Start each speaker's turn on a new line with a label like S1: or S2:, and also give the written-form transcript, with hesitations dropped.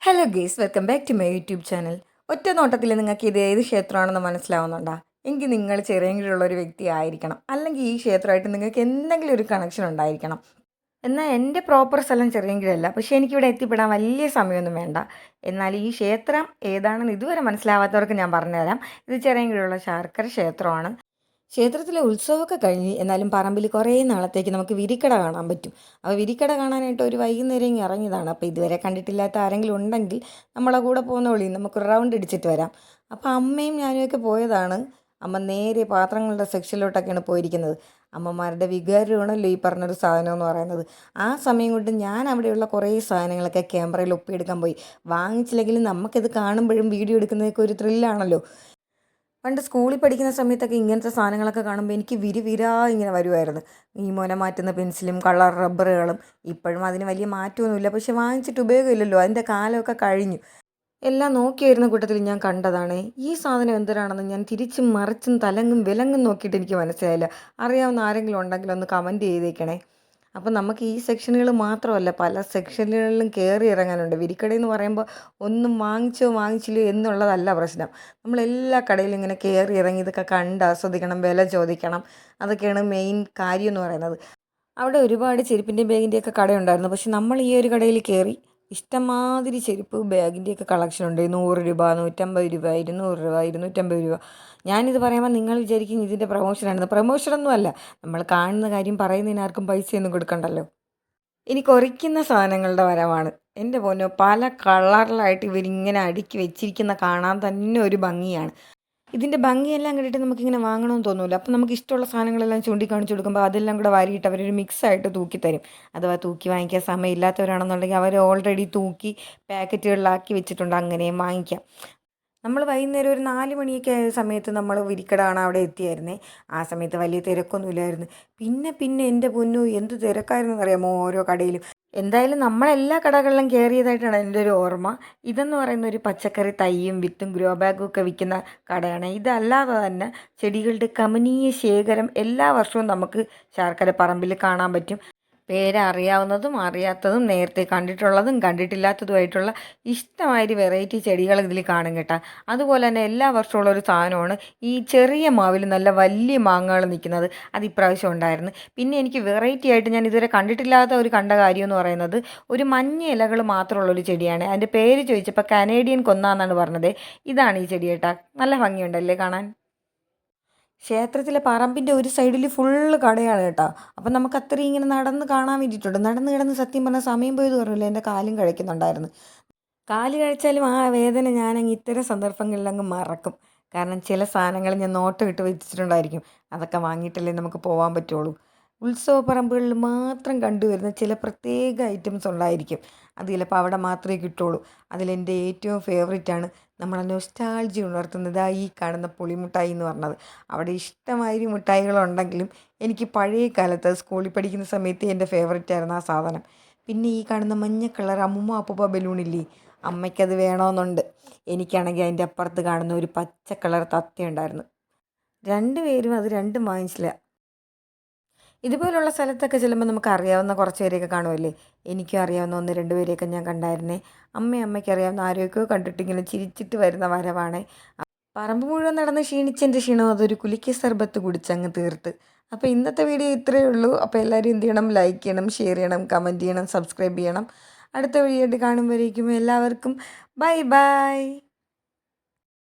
S1: Hello guys, welcome back to my YouTube channel. ഒറ്റ നോട്ടത്തിൽ നിങ്ങൾക്ക് ഇത് ഏത് ക്ഷേത്രമാണെന്ന് മനസ്സിലാവുന്നുണ്ടോ? എങ്കിൽ നിങ്ങൾ ചെറിയെങ്കിലുള്ള ഒരു വ്യക്തി ആയിരിക്കണം, അല്ലെങ്കിൽ ഈ ക്ഷേത്രമായിട്ട് നിങ്ങൾക്ക് എന്തെങ്കിലും ഒരു കണക്ഷൻ ഉണ്ടായിരിക്കണം. എന്നാൽ എൻ്റെ പ്രോപ്പർ സ്ഥലം ചെറിയെങ്കിലല്ല, പക്ഷേ എനിക്കിവിടെ എത്തിപ്പെടാൻ വലിയ സമയമൊന്നും വേണ്ട. എന്നാൽ ഈ ക്ഷേത്രം ഏതാണെന്ന് ഇതുവരെ മനസ്സിലാവാത്തവർക്ക് ഞാൻ പറഞ്ഞുതരാം. ഇത് ചെറിയെങ്കിലുള്ള ശർക്കര ക്ഷേത്രമാണ്. ക്ഷേത്രത്തിലെ ഉത്സവമൊക്കെ കഴിഞ്ഞ് എന്നാലും പറമ്പിൽ കുറേ നാളത്തേക്ക് നമുക്ക് വിരിക്കട കാണാൻ പറ്റും. അപ്പോൾ വിരിക്കട കാണാനായിട്ട് ഒരു വൈകുന്നേരം ഇങ്ങ് ഇറങ്ങിയതാണ്. അപ്പോൾ ഇതുവരെ കണ്ടിട്ടില്ലാത്ത ആരെങ്കിലും ഉണ്ടെങ്കിൽ നമ്മളെ കൂടെ പോകുന്ന വിളി നമുക്കൊരു റൗണ്ട് അടിച്ചിട്ട് വരാം. അപ്പോൾ അമ്മയും ഞാനുമൊക്കെ പോയതാണ്. അമ്മ നേരെ പാത്രങ്ങളുടെ സെക്ഷനിലോട്ടൊക്കെയാണ് പോയിരിക്കുന്നത്. അമ്മമാരുടെ വികാരമാണല്ലോ ഈ പറഞ്ഞൊരു സാധനം എന്ന് പറയുന്നത്. ആ സമയം കൊണ്ട് ഞാൻ അവിടെയുള്ള കുറേ സാധനങ്ങളൊക്കെ ക്യാമറയിൽ ഒപ്പിയെടുക്കാൻ പോയി. വാങ്ങിച്ചില്ലെങ്കിലും നമുക്കിത് കാണുമ്പോഴും വീഡിയോ എടുക്കുന്നതൊക്കെ ഒരു ത്രില്ലാണല്ലോ. പണ്ട് സ്കൂളിൽ പഠിക്കുന്ന സമയത്തൊക്കെ ഇങ്ങനത്തെ സാധനങ്ങളൊക്കെ കാണുമ്പോൾ എനിക്ക് വിരിവിരാ ഇങ്ങനെ വരുമായിരുന്നു. ഈ മുന മാറ്റുന്ന പെൻസിലും കളർ റബ്ബറുകളും. ഇപ്പോഴും അതിന് വലിയ മാറ്റമൊന്നുമില്ല, പക്ഷെ വാങ്ങിച്ചിട്ട് ഉപയോഗമില്ലല്ലോ, അതിൻ്റെ കാലമൊക്കെ കഴിഞ്ഞു. എല്ലാം നോക്കി വരുന്ന കൂട്ടത്തിൽ ഞാൻ കണ്ടതാണ് ഈ സാധനം എന്തിനാണെന്ന്. ഞാൻ തിരിച്ചും മറിച്ചും തലങ്ങും വിലങ്ങും നോക്കിയിട്ട് എനിക്ക് മനസ്സിലായില്ല. അറിയാവുന്ന ആരെങ്കിലും ഉണ്ടെങ്കിൽ ഒന്ന് കമൻറ്റ് ചെയ്തേക്കണേ. അപ്പം നമുക്ക് ഈ സെക്ഷനുകൾ മാത്രമല്ല, പല സെക്ഷനുകളിലും കയറി ഇറങ്ങാനുണ്ട്. വിരിക്കടയെന്ന് പറയുമ്പോൾ ഒന്നും വാങ്ങിച്ചില്ലോ എന്നുള്ളതല്ല പ്രശ്നം. നമ്മളെല്ലാ കടയിലും ഇങ്ങനെ കയറി ഇറങ്ങി ഇതൊക്കെ കണ്ട് ആസ്വദിക്കണം, വില ചോദിക്കണം. അതൊക്കെയാണ് മെയിൻ കാര്യം എന്ന് പറയുന്നത്. അവിടെ ഒരുപാട് ചെരുപ്പിൻ്റെയും ബാഗിൻ്റെയൊക്കെ കടയുണ്ടായിരുന്നു. പക്ഷെ നമ്മൾ ഈ ഒരു കടയിൽ കയറി ഇഷ്ടംമാതിരി ചെരുപ്പ് ബാഗിൻ്റെയൊക്കെ കളക്ഷൻ ഉണ്ട്. 100 രൂപ, 150 രൂപ, 200 രൂപ, 250 രൂപ. ഞാനിത് പറയുമ്പോൾ നിങ്ങൾ വിചാരിക്കും ഇതിൻ്റെ പ്രൊമോഷനാണെന്ന്. പ്രൊമോഷനൊന്നും അല്ല. നമ്മൾ കാണുന്ന കാര്യം പറയുന്നതിന് ആർക്കും പൈസയൊന്നും കൊടുക്കണ്ടല്ലോ. ഇനി കുറിക്കുന്ന സാധനങ്ങളുടെ വരവാണ്. എൻ്റെ പൊന്നോ, പല കളറിലായിട്ട് ഇവരിങ്ങനെ അടുക്കി വെച്ചിരിക്കുന്ന കാണാൻ തന്നെ ഒരു ഭംഗിയാണ്. ഇതിൻ്റെ ഭംഗിയെല്ലാം കണ്ടിട്ട് നമുക്കിങ്ങനെ വാങ്ങണമെന്ന് തോന്നില്ല. അപ്പം നമുക്ക് ഇഷ്ടമുള്ള സാധനങ്ങളെല്ലാം ചൂണ്ടിക്കാണിച്ച് കൊടുക്കുമ്പോൾ അതെല്ലാം കൂടെ വാരിയിട്ട് അവരൊരു മിക്സായിട്ട് തൂക്കി തരും. അഥവാ തൂക്കി വാങ്ങിക്കാൻ സമയമില്ലാത്തവരാണെന്നുണ്ടെങ്കിൽ അവർ ഓൾറെഡി തൂക്കി പാക്കറ്റുകളിലാക്കി വെച്ചിട്ടുണ്ട്, അങ്ങനെയും വാങ്ങിക്കാം. നമ്മൾ വൈകുന്നേരം ഒരു 4 മണിയൊക്കെ ആയ സമയത്ത് നമ്മൾ വിരിക്കട കാണാൻ അവിടെ എത്തിയായിരുന്നേ. ആ സമയത്ത് വലിയ തിരക്കൊന്നുമില്ലായിരുന്നു. പിന്നെ എൻ്റെ പൊന്നോ, എന്ത് തിരക്കായിരുന്നു അറിയാമോ ഓരോ കടയിലും. എന്തായാലും നമ്മളെല്ലാ കടകളിലും കയറിയതായിട്ടാണ് എൻ്റെ ഒരു ഓർമ്മ. ഇതെന്ന് പറയുന്ന ഒരു പച്ചക്കറി തൈയും വിത്തും ഗ്രോ ബാഗും ഒക്കെ വിൽക്കുന്ന കടയാണ്. ഇതല്ലാതെ തന്നെ ചെടികളുടെ കമനീയ ശേഖരം എല്ലാ വർഷവും നമുക്ക് ശർക്കര പറമ്പിൽ കാണാൻ പറ്റും. പേരറിയാവുന്നതും അറിയാത്തതും നേരത്തെ കണ്ടിട്ടുള്ളതും കണ്ടിട്ടില്ലാത്തതുമായിട്ടുള്ള ഇഷ്ടമാതിരി വെറൈറ്റി ചെടികൾ ഇതിൽ കാണും കേട്ടോ. അതുപോലെ തന്നെ എല്ലാ വർഷമുള്ള ഒരു സാധനമാണ് ഈ ചെറിയ മാവിൽ നല്ല വലിയ മാങ്ങകൾ നിൽക്കുന്നത്. അത് ഇപ്രാവശ്യം ഉണ്ടായിരുന്നു. പിന്നെ എനിക്ക് വെറൈറ്റി ആയിട്ട് ഞാൻ ഇതുവരെ കണ്ടിട്ടില്ലാത്ത ഒരു കണ്ട കാര്യം എന്ന് പറയുന്നത് ഒരു മഞ്ഞ ഇലകൾ മാത്രമുള്ളൊരു ചെടിയാണ്. അതിൻ്റെ പേര് ചോദിച്ചപ്പോൾ കനേഡിയൻ കൊന്ന പറഞ്ഞത്. ഇതാണ് ഈ ചെടി കേട്ടോ. നല്ല ഭംഗിയുണ്ടല്ലേ കാണാൻ. ക്ഷേത്രത്തിലെ പറമ്പിൻ്റെ ഒരു സൈഡിൽ ഫുള്ള് കടയാണ് കേട്ടോ. അപ്പം നമുക്ക് അത്രയും ഇങ്ങനെ നടന്ന് കാണാൻ വേണ്ടിയിട്ടുണ്ട്. നടന്ന് കിടന്ന് സത്യം പറഞ്ഞാൽ സമയം പോയത് പറഞ്ഞില്ല, എൻ്റെ കാലും കഴിക്കുന്നുണ്ടായിരുന്നു. കാല് കഴിച്ചാലും ആ വേദന ഞാനങ്ങ് ഇത്തരം സന്ദർഭങ്ങളിൽ അങ്ങ് മറക്കും. കാരണം ചില സാധനങ്ങൾ ഞാൻ നോട്ടം ഇട്ട് വെച്ചിട്ടുണ്ടായിരിക്കും. അതൊക്കെ വാങ്ങിയിട്ടല്ലേ നമുക്ക് പോകാൻ പറ്റുള്ളൂ. ഉത്സവ പറമ്പുകളിൽ മാത്രം കണ്ടുവരുന്ന ചില പ്രത്യേക ഐറ്റംസ് ഉണ്ടായിരിക്കും. അത് ചിലപ്പോൾ അവിടെ മാത്രമേ കിട്ടുള്ളൂ. അതിലെൻ്റെ ഏറ്റവും ഫേവറേറ്റാണ് നമ്മളെ നൊസ്റ്റാൾജി ഉണർത്തുന്നത് ഈ കാണുന്ന പുളിമുട്ടായി എന്ന് പറഞ്ഞത്. അവിടെ ഇഷ്ടമാതിരി മിഠായികളുണ്ടെങ്കിലും എനിക്ക് പഴയ കാലത്ത് സ്കൂളിൽ പഠിക്കുന്ന സമയത്ത് എൻ്റെ ഫേവറേറ്റായിരുന്നു ആ സാധനം. പിന്നെ ഈ കാണുന്ന മഞ്ഞ കളർ അമ്മുമ്മ അപ്പൂപ്പ ബലൂണില്ലേ, അമ്മയ്ക്കത് വേണമെന്നുണ്ട്. എനിക്കാണെങ്കിൽ അതിൻ്റെ അപ്പുറത്ത് കാണുന്ന ഒരു പച്ച കളർ തത്തയുണ്ടായിരുന്നു. രണ്ടുപേരും അത് രണ്ടും വാങ്ങിച്ചില്ല. ഇതുപോലുള്ള സ്ഥലത്തൊക്കെ ചെല്ലുമ്പോൾ നമുക്ക് അറിയാവുന്ന കുറച്ച് പേരെയൊക്കെ കാണുമല്ലേ. എനിക്കും അറിയാവുന്ന 1-2 പേരെയൊക്കെ ഞാൻ കണ്ടായിരുന്നേ. അമ്മയ്ക്ക് അറിയാവുന്ന ആരെയൊക്കെയോ കണ്ടിട്ടിങ്ങനെ ചിരിച്ചിട്ട് വരുന്ന വരവാണ്. പറമ്പ് മുഴുവൻ നടന്ന് ക്ഷീണിച്ചെൻ്റെ ക്ഷീണം അതൊരു കുലുക്കി സർബത്ത് കുടിച്ചങ്ങ് തീർത്ത്. അപ്പോൾ ഇന്നത്തെ വീഡിയോ ഇത്രയേ ഉള്ളൂ. അപ്പോൾ എല്ലാവരും എന്ത് ചെയ്യണം? ലൈക്ക് ചെയ്യണം, ഷെയർ ചെയ്യണം, കമൻറ്റ് ചെയ്യണം, സബ്സ്ക്രൈബ് ചെയ്യണം. അടുത്ത വീഡിയോ ആയിട്ട് കാണുമ്പോഴേക്കും എല്ലാവർക്കും ബൈ ബൈ.